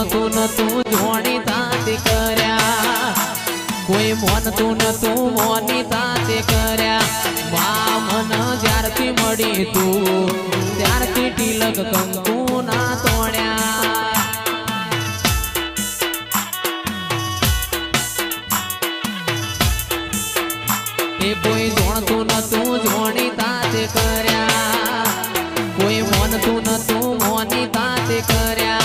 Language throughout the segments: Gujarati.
જોણતું નતું જોણી તાતે કર્યા કોઈ મોનતું નતું મોની તાતે કર્યા મન જ્યારથી મળી તું ત્યારથી તિલક કંકુ ના તોડ્યા એ કોઈ જોણતું નતું જોણી તાતે કર્યા કોઈ મોનતું નતું મોની તાતે કર્યા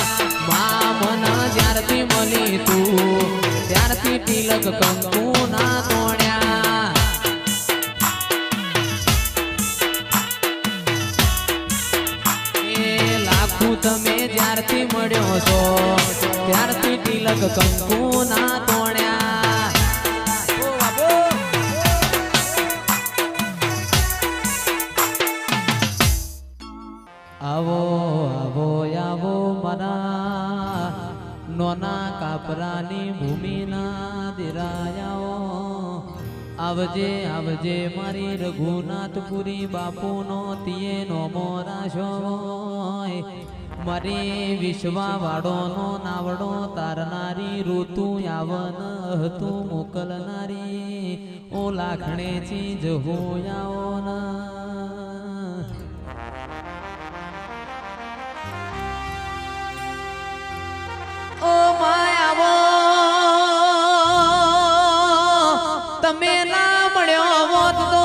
મન જ્યારથી મળી તું ત્યારથી તિલક કંકુ ના તોડ્યા એ લાખું તમે જ્યારથી મળ્યો છો ત્યારથી તિલક કંકુ ના તોડ્યા આવો આવો આવો મારા નોના કાપરાની ભૂમિના દિરાયાઓ આવજે આવજે મારી રઘુનાથપુરી બાપુનો તિયે નોમો રાશો મારી વિશ્વાવાળોનો નાવડો તારનારી ઋતુ યાવન હતું મોકલનારી ઓ લાખણે ચીજ હોયાઓ ના ઓ માયાવો તમે ના મળ્યો હોત તો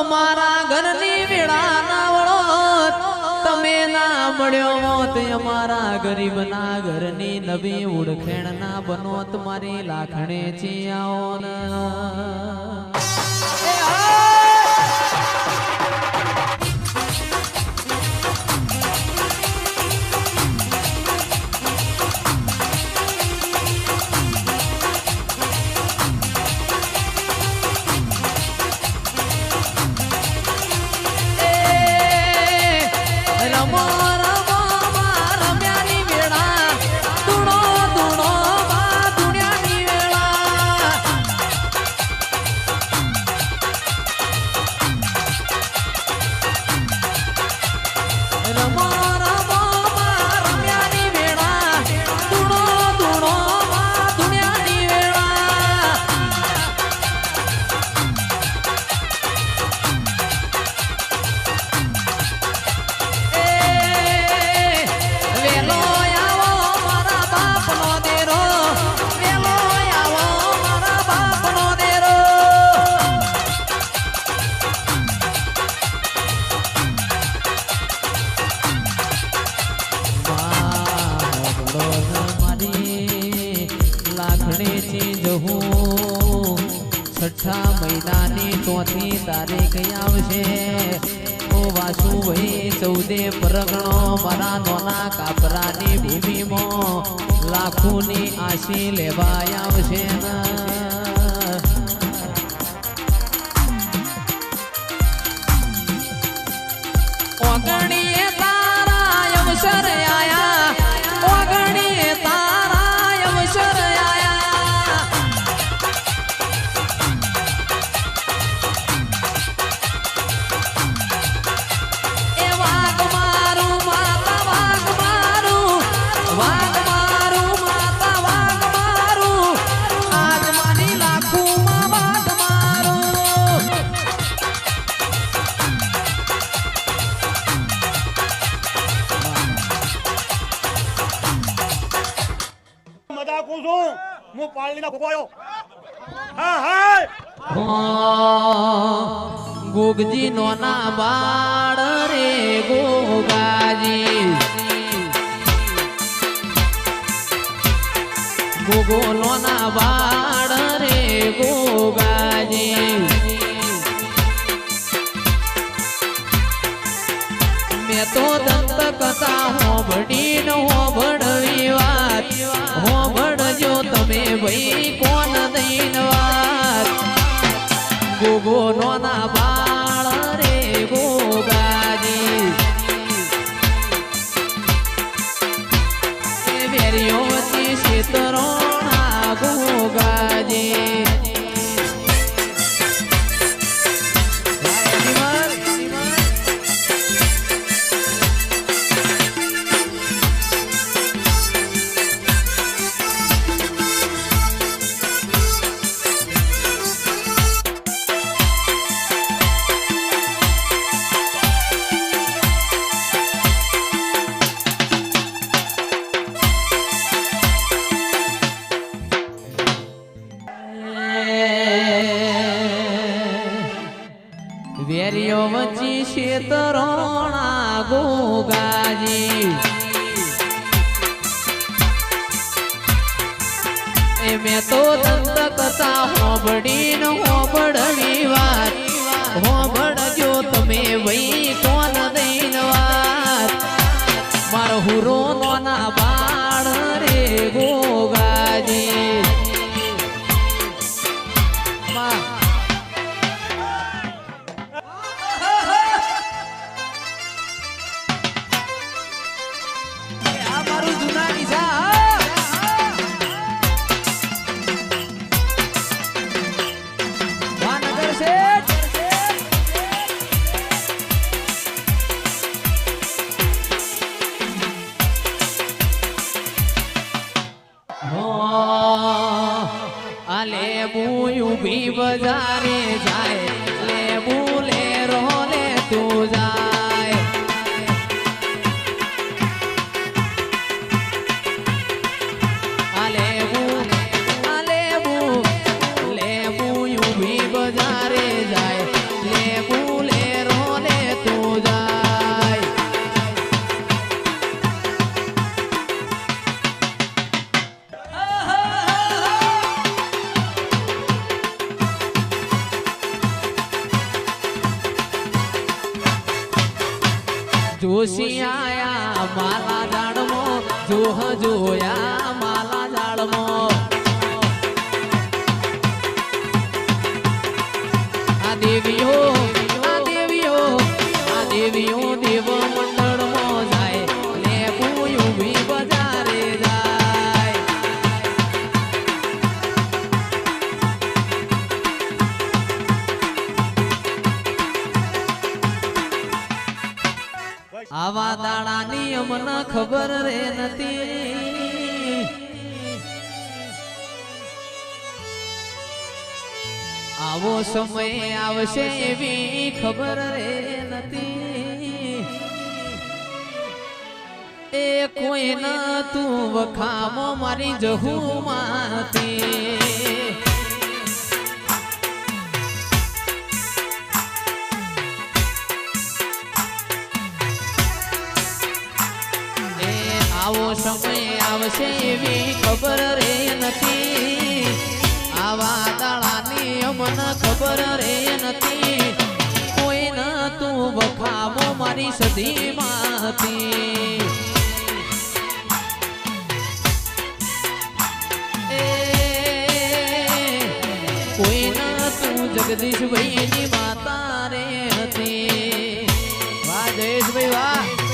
અમારા ઘરની વેળા ના વળો તમે ના મળ્યો હોત અમારા ગરીબના ઘરની નવી ઓળખેણ ના બનો તમારી લાખણે ચિયાઓ ના છઠ્ઠા મહિનાની 4મી તારીખ આવશે ઓ વાસુ ભાઈ 14 પરગણો મારા નોના કાપરાની ભૂમિમાં લાખોની આશી લેવા આવશે ઓગણીએ તારા અવસર આયા ઓગણીએ તારા અવસર હું પાળની ના ખોવાયો હા હા ગોગજી નોના બાળ રે ગોગાજી ગોગો નોના બાળ રે ગોગાજી મેં તો દંત કથા હોબડી ન હોબડવી વાત હોબડજો તમે ભાઈ કોણ દઈન વાત ગોગો નોના બાળ રે ગોગાજી વેરિયોથી શેતરોણા ગોગાજી તરોણા ગોગાજી એ મેં તો દંત કથા હોબડીનો હોબડની વાત હોબડજો તમે વઈ કોણ દઈન વાત મારો હુરો નોના બાળ રે ગોગાજી આ મારું જુનાની છે વાનગર શેઠ લેબુ ઉભી બજારે જાય લેબુ લે રોલે તું જાય લેબુ ઉભી બજારે જાય લેબુ લે રોલે તું જાય જોશી આયા માલા ઝાડમો જોહ જોયા માલા ઝાડમો આ દેવીઓ દેવ મંડળમાં જાય લેબુ ઉભી બજારે જાય આવા દાડાની અમને ખબર રે નથી આવો સમય આવશે એવી ખબર રે નથી એ કોઈ ન તું વખામો મારી જહુમાંથી આવો સમય આવશે એવી ખબર રે નથી આવા દાડાની અમને ખબર રે નથી કોઈ ન તું વખાવો મારી સદીમાંથી કોઈ ન તું જગદીશ ભાઈની માતા રે હતી વાહ જયેશભાઈ વાહ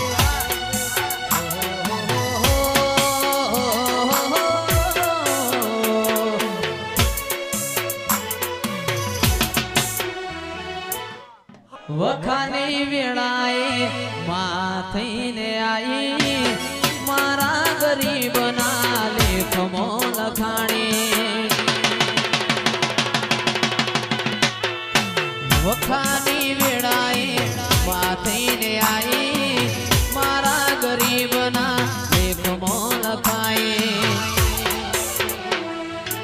વખાની વેળાએ માથઈને આઈ મારા ગરીબના લેખમો લખાણી વખાની વેળાએ માથઈને આઈ મારા ગરીબના લેખમો લખાઈ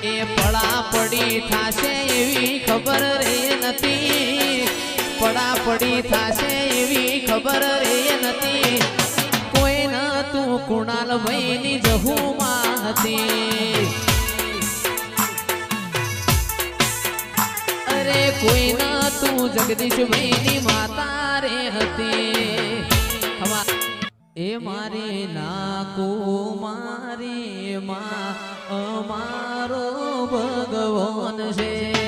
એ પડાપડી થાશે એવી ખબર રે નથી પડાપડી થાશે એવી ખબર રે નથી કોઈ ન તું કુણાલ ભાઈની જહુમાંથી અરે કોઈ ન તું જગદીશ ભાઈની માતા રે હતી એ મારી નાકો મારી માં અમારો ભગવાન છે